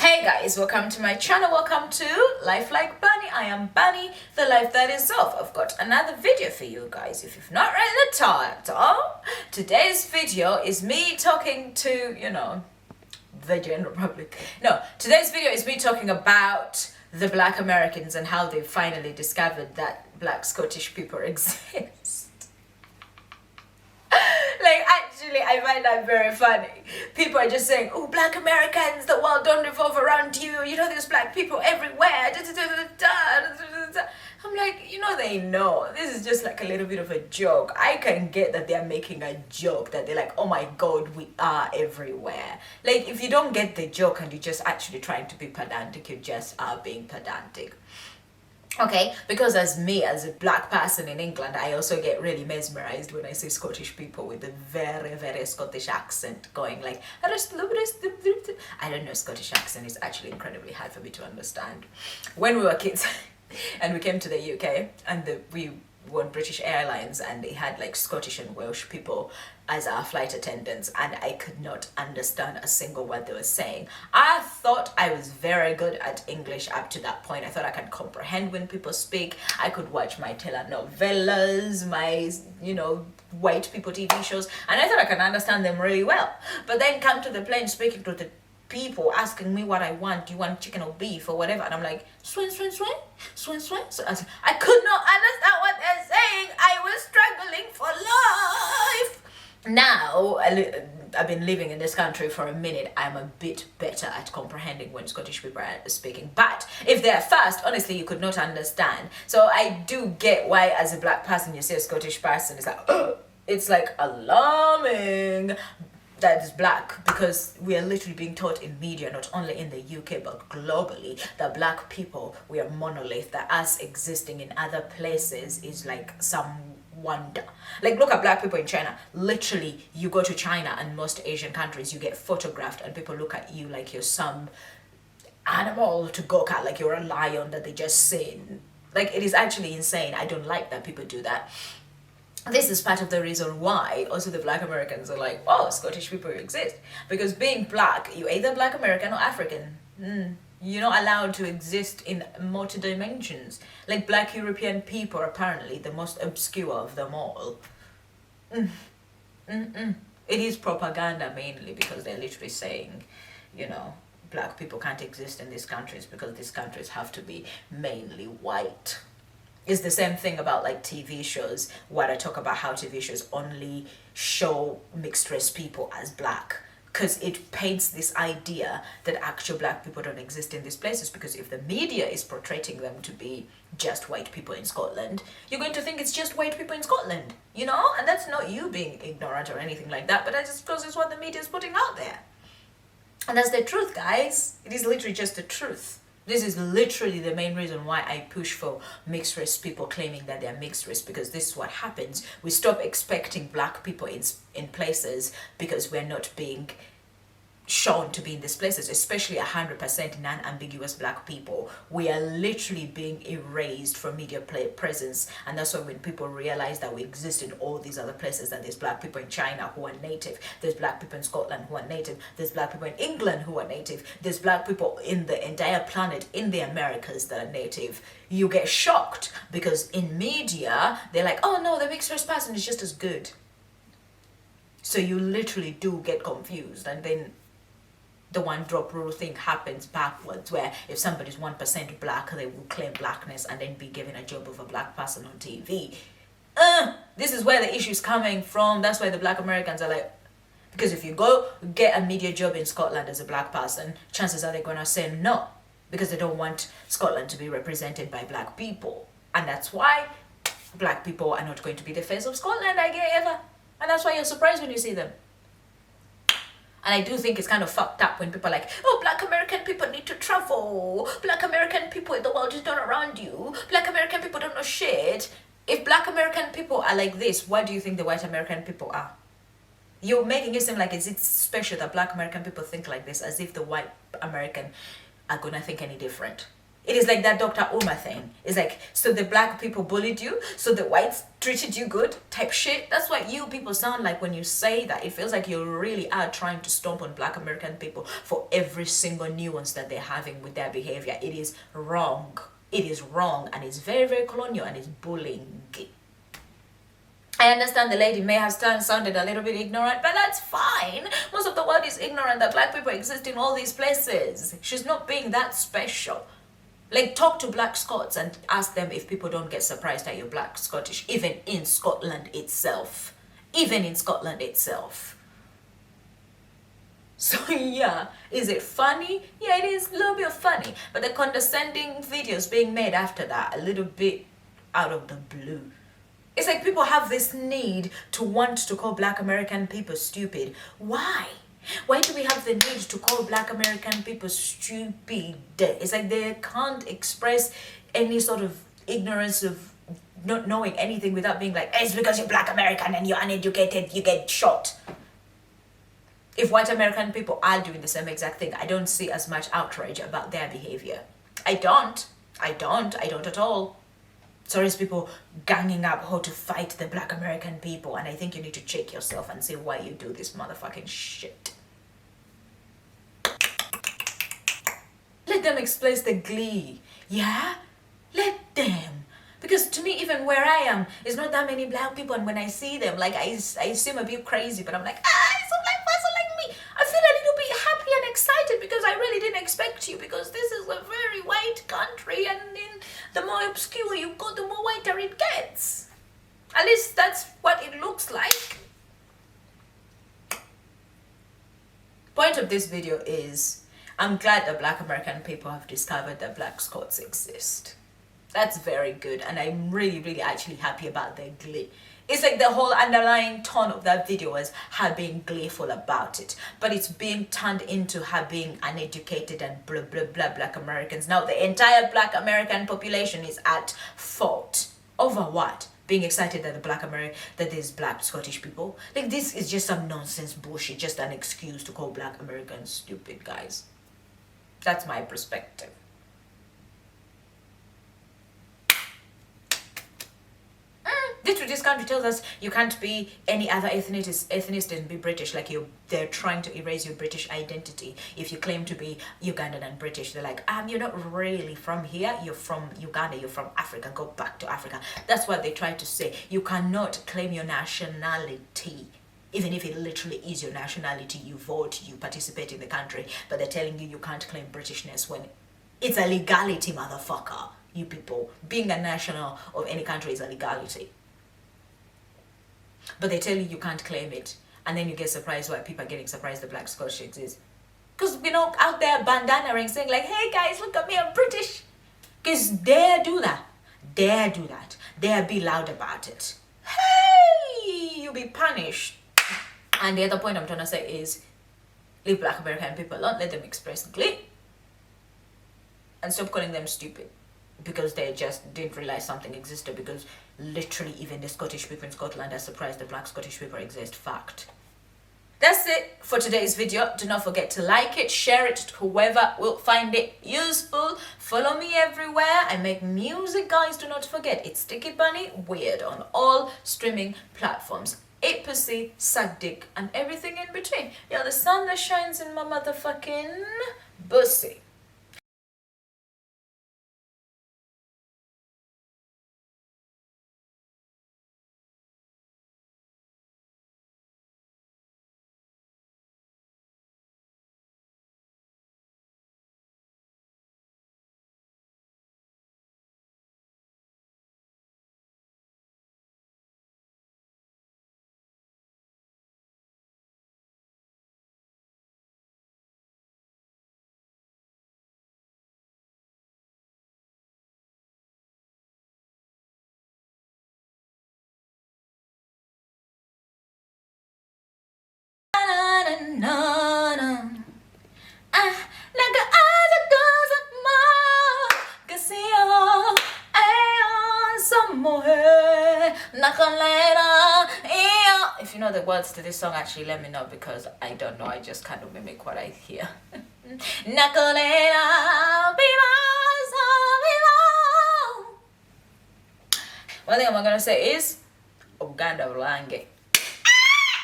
Hey guys, welcome to my channel. Welcome to Life Like Bunny. I am Bunny, the life that is off. I've got another video for you guys. If you've not read the title, today's video is me talking to, the general public. No, today's video is me talking about the Black Americans and how they finally discovered that Black Scottish people exist. Actually, I find that very funny. People are just saying, oh, Black Americans, the world don't revolve around you. There's Black people everywhere. I'm like, they know. This is just like a little bit of a joke. I can get that they're making a joke, that they're like, oh my God, we are everywhere. Like, if you don't get the joke and you're just actually trying to be pedantic, you just are being pedantic. Okay, because as a black person in England, I also get really mesmerized when I see Scottish people with a very, very Scottish accent going like, I don't know, Scottish accent is actually incredibly hard for me to understand. When we were kids and we came to the UK and we were on British Airlines and they had like Scottish and Welsh people as our flight attendants, and I could not understand a single word they were saying. I thought I was very good at English up to that point. I thought I could comprehend when people speak. I could watch my telenovelas, my, white people TV shows, and I thought I could understand them really well. But then come to the plane speaking to the people asking me what I want. Do you want chicken or beef or whatever? And I'm like, swing. So I could not understand what they're saying. I was struggling for life. Now, I've been living in this country for a minute. I'm a bit better at comprehending when Scottish people are speaking. But if they're fast, honestly, you could not understand. So I do get why, as a black person, you see a Scottish person, it's like, it's like alarming that is black, because we are literally being taught in media, not only in the UK but globally, that black people, we are monolith, that us existing in other places is like some wonder. Like, look at black people in China. Literally, you go to China and most Asian countries, you get photographed and people look at you like you're some animal to go at, like you're a lion that they just seen. Like, it is actually insane. I don't like that people do that. This is part of the reason why also the Black Americans are like, oh, Scottish people exist. Because being black, you're either Black American or African. You're not allowed to exist in multi-dimensions. Like, Black European people are apparently the most obscure of them all. It is propaganda mainly, because they're literally saying, black people can't exist in these countries because these countries have to be mainly white. It's the same thing about like TV shows, where I talk about how TV shows only show mixed race people as black, because it paints this idea that actual black people don't exist in these places. Because if the media is portraying them to be just white people in Scotland, you're going to think it's just white people in Scotland, and that's not you being ignorant or anything like that, but I just suppose it's what the media is putting out there. And that's the truth, guys. It is literally just the truth. This is literally the main reason why I push for mixed race people claiming that they're mixed race, because this is what happens. We stop expecting black people in places because we're not being shown to be in these places, especially 100% non-ambiguous black people. We are literally being erased from media presence, and that's why when people realize that we exist in all these other places, that there's black people in China who are native, there's black people in Scotland who are native, there's black people in England who are native, there's black people in the entire planet in the Americas that are native, you get shocked, because in media they're like, oh no, the mixed race person is just as good. So you literally do get confused, and then the one drop rule thing happens backwards, where if somebody's 1% black, they will claim blackness and then be given a job of a black person on TV. This is where the issue is coming from. That's why the Black Americans are like, because if you go get a media job in Scotland as a black person, chances are they're going to say no, because they don't want Scotland to be represented by black people. And that's why black people are not going to be the face of Scotland, I guess, ever. And that's why you're surprised when you see them. And I do think it's kind of fucked up when people are like, oh, black American people need to travel. Black American people, the world is not around you. Black American people don't know shit. If black American people are like this, what do you think the white American people are? You're making it seem like it's special that black American people think like this, as if the white American are gonna think any different. It is like that Dr. Uma thing. It's like, so the black people bullied you, so the whites treated you good type shit. That's what you people sound like when you say that. It feels like you really are trying to stomp on black American people for every single nuance that they're having with their behavior. It is wrong. It is wrong, and it's very, very colonial, and it's bullying. I understand the lady may have sounded a little bit ignorant, but that's fine. Most of the world is ignorant that black people exist in all these places. She's not being that special. Like, talk to black Scots and ask them if people don't get surprised that you're black Scottish, even in Scotland itself. Even in Scotland itself. So yeah, is it funny? Yeah, it is a little bit funny. But the condescending videos being made after that, a little bit out of the blue. It's like people have this need to want to call black American people stupid. Why? Why do we have the need to call black American people stupid? It's like they can't express any sort of ignorance of not knowing anything without being like, it's because you're black American and you're uneducated, you get shot. If white American people are doing the same exact thing, I don't see as much outrage about their behavior. I don't at all. So there's people ganging up how to fight the black American people, and I think you need to check yourself and see why you do this motherfucking shit. Let them express the glee. Yeah? Let them. Because to me, even where I am, there's not that many black people, and when I see them, like, I seem a bit crazy, but I'm like, it's a black person like me. I feel a little bit happy and excited because I really didn't expect you, because this is a very white country, and in the more obscure you go, the more whiter it gets. At least that's what it looks like. Point of this video is, I'm glad that black American people have discovered that black Scots exist. That's very good, and I'm really, really actually happy about their glee. It's like the whole underlying tone of that video was her being gleeful about it, but it's being turned into her being uneducated and blah blah blah black Americans. Now the entire black American population is at fault. Over what? Being excited that that there's black Scottish people. Like, this is just some nonsense bullshit, just an excuse to call black Americans stupid, guys. That's my perspective. This country tells us you can't be any other ethnicity and be British. Like, they're trying to erase your British identity. If you claim to be Ugandan and British, they're like, you're not really from here. You're from Uganda. You're from Africa. Go back to Africa. That's what they try to say. You cannot claim your nationality. Even if it literally is your nationality, you vote, you participate in the country, but they're telling you can't claim Britishness when it's a legality, motherfucker. You people, being a national of any country is a legality. But they tell you can't claim it, and then you get surprised why people are getting surprised the black Scottish exist. Because we're not out there bandanaing saying like, hey guys, look at me, I'm British. Because dare do that. Dare do that. Dare be loud about it. Hey, you'll be punished. And the other point I'm trying to say is, leave black American people alone, let them express glee. And stop calling them stupid. Because they just didn't realize something existed, because literally even the Scottish people in Scotland are surprised the black Scottish people exist. Fact. That's it for today's video. Do not forget to like it, share it to whoever will find it useful. Follow me everywhere. I make music, guys. Do not forget, it's Sticky Bunny Weird on all streaming platforms. 8 pussy, suck dick, and everything in between. You're the sun that shines in my motherfucking pussy. If you know the words to this song, actually let me know, because I don't know. I just kind of mimic what I hear. Nacolera, be my One thing I'm gonna say is Uganda Bulange.